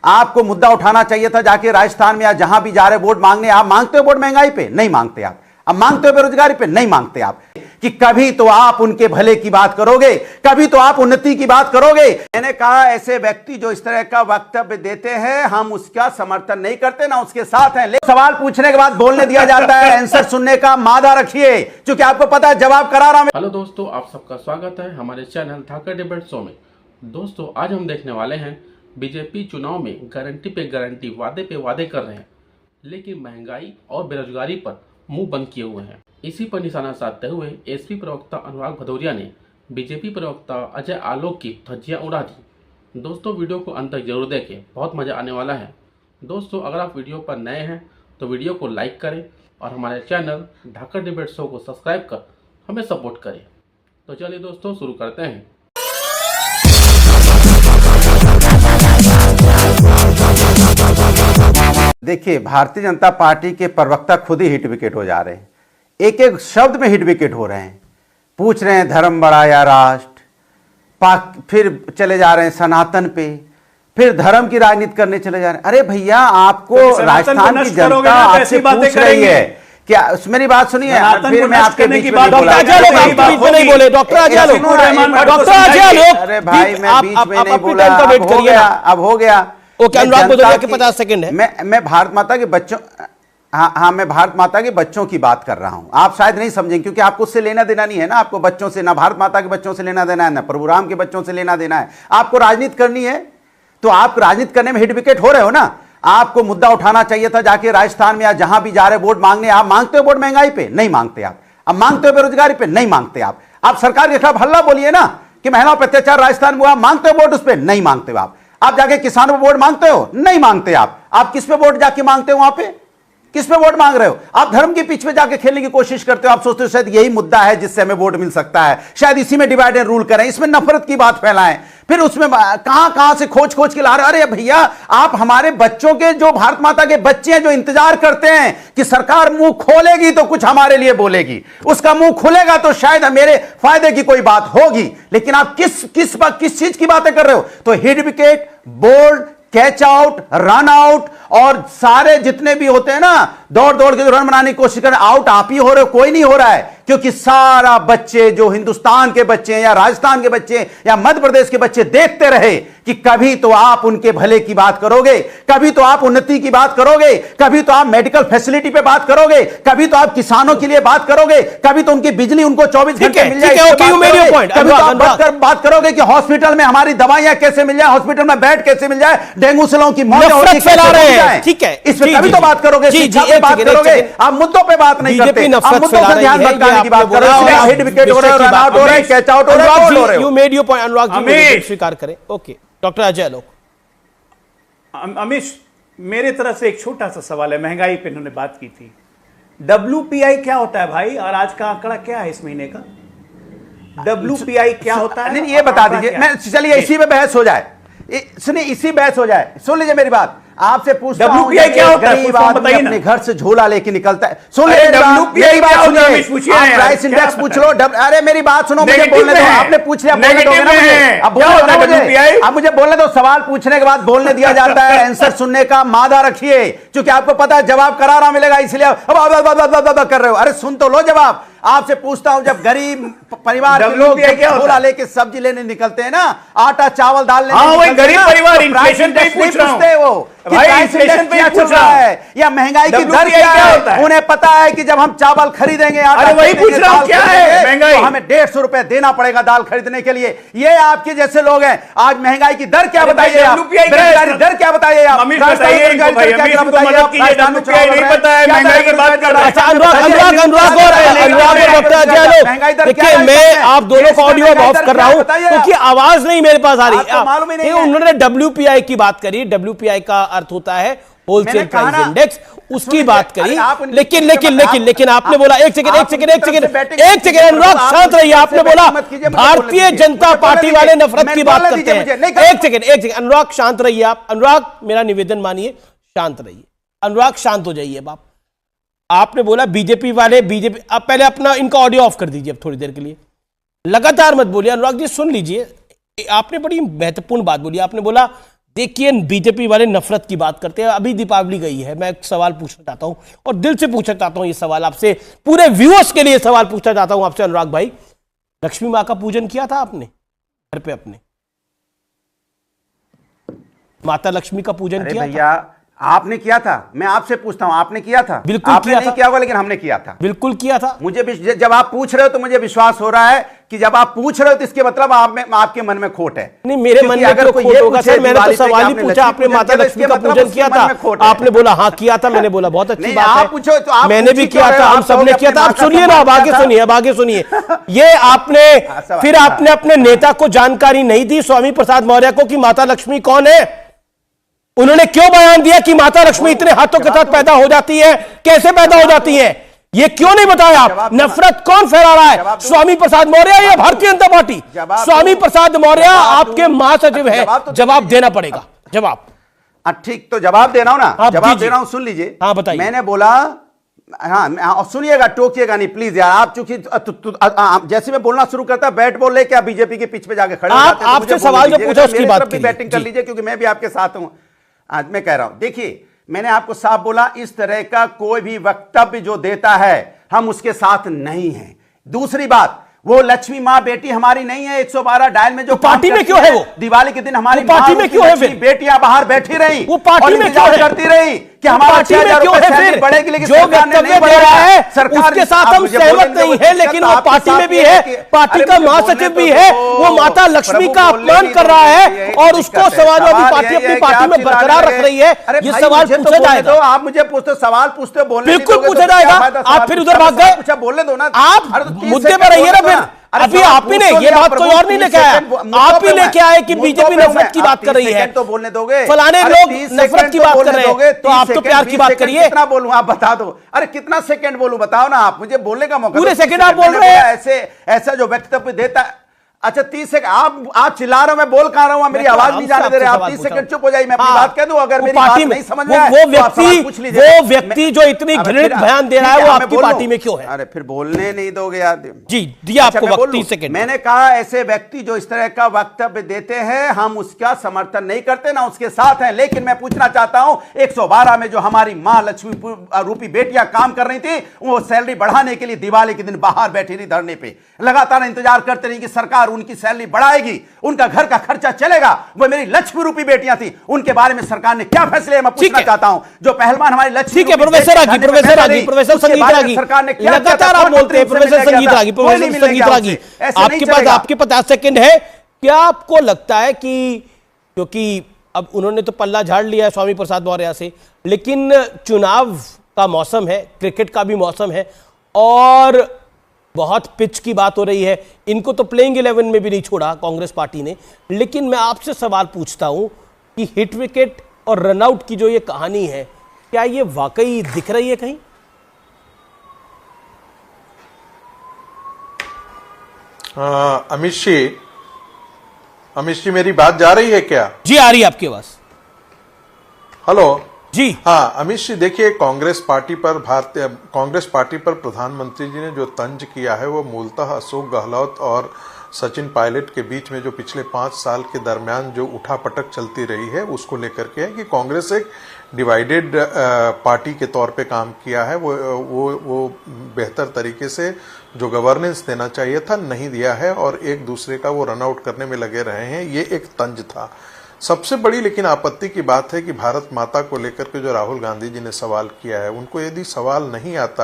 आपको मुद्दा उठाना चाहिए था जाके राजस्थान में या जहां भी जा रहे वोट मांगने। आप मांगते हो वोट महंगाई पे? नहीं मांगते आप। अब मांगते हो बेरोजगारी पे? नहीं मांगते आप। कि कभी तो आप उनके भले की बात करोगे, कभी तो आप उन्नति की बात करोगे। मैंने कहा ऐसे व्यक्ति जो इस तरह का वक्तव्य देते हैं हम उसका समर्थन नहीं करते, ना उसके साथ हैं। लेकिन सवाल पूछने के बाद बोलने दिया जाता है, आंसर सुनने का मादा रखिए, क्योंकि आपको पता है जवाब करारा में। हेलो दोस्तों, आप सबका स्वागत है हमारे चैनल धाकड़ डिबेट शो में। दोस्तों आज हम देखने वाले हैं बीजेपी चुनाव में गारंटी पे गारंटी, वादे पे वादे कर रहे हैं, लेकिन महंगाई और बेरोजगारी पर मुंह बंद किए हुए हैं। इसी पर निशाना साधते हुए एसपी प्रवक्ता अनुराग भदौरिया ने बीजेपी प्रवक्ता अजय आलोक की धज्जियां उड़ा दी। दोस्तों वीडियो को अंत तक जरूर देखें, बहुत मजा आने वाला है। दोस्तों अगर आप वीडियो पर नए हैं तो वीडियो को लाइक करें और हमारे चैनल धाकड़ डिबेट शो को सब्सक्राइब कर हमें सपोर्ट करें। तो चलिए दोस्तों शुरू करते हैं। देखिए, भारतीय जनता पार्टी के प्रवक्ता खुद ही हिट विकेट हो जा रहे हैं, एक एक शब्द में हिट विकेट हो रहे हैं। पूछ रहे हैं धर्म बड़ा या राष्ट्र, पाक, फिर चले जा रहे हैं सनातन पे, फिर धर्म की राजनीति करने चले जा रहे हैं। अरे भैया, आपको राजस्थान की जनता आपसे पूछ रही है क्या? मेरी बात सुनिए, फिर मैं आपके बीच में नहीं बोले। डॉक्टर अजय आलोक, अरे भाई मैं बीच में नहीं बोला, अब हो गया। ओके, अनुराग भदौरिया के 50 सेकंड है। मैं भारत माता के बच्चों, हाँ मैं भारत माता के बच्चों की बात कर रहा हूं। आप शायद नहीं समझेंगे क्योंकि आपको उससे लेना देना नहीं है ना। आपको बच्चों से, ना भारत माता के बच्चों से लेना देना है, ना प्रभु राम के बच्चों से लेना देना है। आपको राजनीति करनी है तो आप राजनीति करने में हिट विकेट हो रहे हो ना। आपको मुद्दा उठाना चाहिए था जाके राजस्थान में या जहां भी जा रहे वोट मांगने। आप मांगते हो वोट महंगाई पे? नहीं मांगते आप। अब मांगते हो बेरोजगारी पे? नहीं मांगते आप। आप सरकार के खिलाफ हल्ला बोलिए ना कि महिलाओं पर अत्याचार राजस्थान में हुआ, मांगते हो वोट उस पर? नहीं मांगते हो आप जाके किसानों पर वोट मांगते हो? नहीं मांगते आप किस पे वोट जाके मांगते हो? वहां पे किस पे वोट मांग रहे हो? आप धर्म के पीछे जाके खेलने की कोशिश करते हो। आप सोचते हो शायद यही मुद्दा है जिससे हमें वोट मिल सकता है, शायद इसी में डिवाइड एंड रूल करें, इसमें नफरत की बात फैलाएं, फिर उसमें कहां से खोज के ला रहे। अरे भैया, आप हमारे बच्चों के, जो भारत माता के बच्चे हैं, जो इंतजार करते हैं कि सरकार मुंह खोलेगी तो कुछ हमारे लिए बोलेगी, उसका मुंह खुलेगा तो शायद मेरे फायदे की कोई बात होगी। लेकिन आप किस चीज की बातें कर रहे हो? तो hit wicket, bowled, catch out, run out और सारे जितने भी होते हैं ना, दौड़ के जो रन बनाने की कोशिश कर रहे हैं, आउट आप ही हो रहे हो, कोई नहीं हो रहा है। क्योंकि सारा बच्चे, जो हिंदुस्तान के बच्चे हैं या राजस्थान के बच्चे या मध्य प्रदेश के बच्चे, देखते रहे कि कभी तो आप उनके भले की बात करोगे, कभी तो आप उन्नति की बात करोगे, कभी तो आप मेडिकल फैसिलिटी पे बात करोगे, कभी तो आप किसानों के लिए बात करोगे, कभी तो उनकी बिजली उनको 24 घंटे मिल जाए, कभी तो आप बात करोगे कि हॉस्पिटल में हमारी दवाइयां कैसे मिल जाए, हॉस्पिटल में बेड कैसे मिल जाए, डेंगू से लोगों की मौत फैला रहे हैं। ठीक है, इस पर कभी तो बात करोगे, शिक्षा पे बात करोगे। आप मुद्दों पे बात नहीं करते, आप मुद्दों से ध्यान भटकाने की बात कर रहे हो। हिट विकेट हो रहा है, रन आउट हो रहा है, कैच आउट हो रहा है। You made your point Anurag ji, स्वीकार करें। Okay, doctor Ajay Alok. अमीश, मेरे तरफ से एक छोटा सा सवाल है। महंगाई पे इन्होंने बात की थी, WPI क्या होता है भाई, और आज का आंकड़ा क्या है इस महीने का? WPI क्या होता है? नहीं, ये बता दीजिए। मैं चलिए इसी में बहस हो जाए, सुनिए इसी बहस हो जाए। सुन लीजिए मेरी बात, आपसे पूछता हूं, WPI क्या होता है? बताइए अपने घर से झोला लेके निकलता है। सुन लीजिए WPI क्या होता है? प्राइस इंडेक्स पूछ लो। अरे मेरी बात सुनो, मुझे बोलने दो। आपने पूछ लिया, बोलने दो ना मुझे। अब मुझे बोलने दो। सवाल पूछने के बाद बोलने दिया जाता है, आंसर सुनने का मादा रखिए, क्योंकि आपको पता है जवाब करारा मिलेगा, इसलिए अब कर रहे हो। अरे सुन तो लो जवाब। आपसे पूछता हूं, जब गरीब परिवार के लोग झोला लेके सब्जी लेने निकलते हैं ना, आटा चावल दाल लेने, गरीब परिवार इन्फ्लेशन पे पूछ रहे हो भाई, इन्फ्लेशन पे चल रहा है या महंगाई की दर क्या है? उन्हें पता है कि जब हम चावल खरीदेंगे, अरे वही पूछ रहा हूं, क्या है महंगाई, तो हमें 150 रुपए देना पड़ेगा दाल खरीदने के लिए। ये आपके जैसे लोग हैं। आज महंगाई की दर क्या बताइए आप? बेरोजगारी दर क्या बताइए आप? देखिए, मैं आप दोनों को ऑडियो ऑफ कर रहा हूं क्योंकि आवाज नहीं मेरे पास आ रही। उन्होंने WPI की बात करी। WPI का अर्थ होता है होलसेल प्राइस इंडेक्स, उसकी बात करी। लेकिन आपने बोला, एक सेकंड अनुराग शांत रहिए। आपने बोला भारतीय जनता पार्टी वाले नफरत की बात करते हैं। एक सेकंड अनुराग शांत रहिए। आप अनुराग, मेरा निवेदन मानिए, शांत रहिए। अनुराग शांत हो जाइए। अब आपने बोला बीजेपी वाले, आप पहले अपना इनका ऑडियो ऑफ कर दीजिए अब थोड़ी देर के लिए, लगातार मत बोलिए। अनुराग जी सुन लीजिए, आपने बड़ी महत्वपूर्ण बात बोली। आपने बोला देखिए, बीजेपी वाले नफरत की बात करते हैं। अभी दीपावली गई है, मैं एक सवाल पूछना चाहता हूं और दिल से पूछना चाहता हूं ये सवाल आपसे, पूरे व्यूअर्स के लिए सवाल पूछना चाहता हूं आपसे अनुराग भाई। लक्ष्मी मां का पूजन किया था आपने घर पे अपने? माता लक्ष्मी का पूजन किया भैया आपने किया था? मैं आपसे पूछता हूं, आपने किया था? बिल्कुल आपने किया नहीं था। किया होगा, लेकिन हमने किया था। बिल्कुल किया था। मुझे जब आप पूछ रहे हो तो मुझे विश्वास हो रहा है कि जब आप पूछ रहे हो तो इसके मतलब आपके मन में खोट है। नहीं, मेरे मन में अगर खोट होगा सर, मैंने तो सवाल ही पूछा, आपने माता लक्ष्मी का पूजन किया था? आपने बोला हाँ किया था, मैंने बोला बहुत अच्छी बात है, पूछो तो मैंने भी किया था, हम सबने किया था। आप सुनिए ना, अब आगे सुनिए, अब आगे सुनिए। ये आपने फिर आपने अपने नेता को जानकारी नहीं दी, स्वामी प्रसाद मौर्य को, कि माता लक्ष्मी कौन है। उन्होंने क्यों बयान दिया कि माता लक्ष्मी इतने हाथों के साथ पैदा हो जाती है, कैसे पैदा हो जाती है, ये क्यों नहीं बताया आप? नफरत कौन फैला रहा है, स्वामी प्रसाद मौर्य या भारतीय जनता पार्टी? स्वामी प्रसाद मौर्य आपके महासचिव है, जवाब देना पड़ेगा। जवाब ठीक, तो जवाब दे रहा हूं ना, जवाब दे रहा हूं, सुन लीजिए। हाँ बताइए। मैंने बोला, हाँ सुनिएगा, टोकिएगा नहीं प्लीज यार। आप चूंकि जैसे मैं बोलना शुरू करता बैट बॉल लेके आप बीजेपी के पीछे जाके खड़े हो जाते हैं। आपसे सवाल जो पूछा उसकी बात कीजिए, बैटिंग कर लीजिए, क्योंकि मैं भी आपके साथ हूं। आज मैं कह रहा हूं, देखिए मैंने आपको साफ बोला, इस तरह का कोई भी वक्तव्य जो देता है हम उसके साथ नहीं हैं। दूसरी बात, वो लक्ष्मी माँ बेटी हमारी नहीं है। 112 डायल में जो पार्टी में क्यों है वो? दिवाली के दिन हमारी पार्टी में क्यों है फिर? बेटियां बाहर बैठी रही, वो पार्टी में क्यों करती रही कि हमारा 6000 रुपए सैलरी बढ़ेगी, लेकिन जो वक्तव्य दे रहा है उसके साथ हम सहमत नहीं है, लेकिन वो पार्टी में भी है, पार्टी का महासचिव भी है, वो माता लक्ष्मी का अपमान कर रहा है और उसको समाजवादी पार्टी अपनी पार्टी में बरकरार रख रही है। ये सवाल पूछा जाएगा। आप मुझे पूछते, सवाल पूछते हो, बोलने बिल्कुल पूछा जाएगा। आप फिर उधर भाग गए, बोलने दो ना, आप मुद्दे पर रहिए ना। फिर अभी आप ही ने ये बात कोई और नहीं लेके आया, आप ही लेके आए कि बीजेपी नफरत की बात कर रही है, तो बोलने दोगे? फलाने लोग नफरत की बात कर रहे हैं, तो आप तो प्यार की बात करिए। कितना बोलूं आप बता दो? अरे कितना सेकंड बोलूं बताओ ना, आप मुझे बोलने का मौका। पूरे सेकंड आप बोल रहे हैं। ऐसा जो वक्तव्य देता है। अच्छा 30 सेकंड आप चिल्ला रहे हो, मैं बोल कहां रहा हूं, मेरी आवाज नहीं जाने दे रहे आप। 30 सेकंड चुप हो जाइए, मैं अपनी बात कह दूं। अगर मेरी बात नहीं समझ में आए वो व्यक्ति जो इतनी घृणित बयान दे रहा है वो आपकी पार्टी में क्यों है? अरे फिर बोलने नहीं दोगे यार जी, दिया आपको वक्त 30 सेकंड। मैंने कहा ऐसे व्यक्ति जो इस तरह का वक्तव्य देते हैं हम उसका समर्थन नहीं करते, ना उसके साथ हैं। लेकिन मैं पूछना चाहता हूं, 112 में जो हमारी मां लक्ष्मी रूपी बेटियां काम कर रही थी, वो सैलरी बढ़ाने के लिए दिवाली के दिन बाहर बैठी रही धरने पे, लगातार इंतजार करते रही कि सरकार उनकी सैलरी बढ़ाएगी, उनका घर का खर्चा चलेगा। वो मेरी लक्ष्मी रूपी बेटियां थी, उनके बारे में सरकार ने क्या फैसले, मैं पूछना चाहता हूं। जो पहलवान हमारी लक्ष्मी, ठीक है प्रोफेसर रागी, प्रोफेसर संगीत रागी, लगातार आप बोलते हैं प्रोफेसर संगीत रागी, प्रोफेसर संगीत रागी, आपके पास आपके 50 सेकंड है। क्या आपको लगता है कि, क्योंकि अब उन्होंने तो पल्ला झाड़ लिया है स्वामी प्रसाद मौर्य से, लेकिन चुनाव का मौसम है, क्रिकेट का भी मौसम है और बहुत पिच की बात हो रही है, इनको तो प्लेइंग 11 में भी नहीं छोड़ा कांग्रेस पार्टी ने, लेकिन मैं आपसे सवाल पूछता हूं कि हिट विकेट और रनआउट की जो ये कहानी है, क्या ये वाकई दिख रही है कहीं? अमित जी मेरी बात जा रही है क्या? जी आ रही है आपके पास। हेलो जी हाँ अमित जी, देखिए कांग्रेस पार्टी पर प्रधानमंत्री जी ने जो तंज किया है वो मूलतः अशोक गहलोत और सचिन पायलट के बीच में जो पिछले 5 साल के दरमियान जो उठापटक चलती रही है उसको लेकर के है कि कांग्रेस एक डिवाइडेड पार्टी के तौर पे काम किया है। वो बेहतर तरीके से जो गवर्नेंस देना चाहिए था नहीं दिया है और एक दूसरे का वो रन आउट करने में लगे रहे हैं, ये एक तंज था। सबसे बड़ी लेकिन आपत्ति की बात है कि भारत माता को लेकर के जो राहुल गांधी जी ने सवाल किया है, उनको यदि सवाल नहीं आता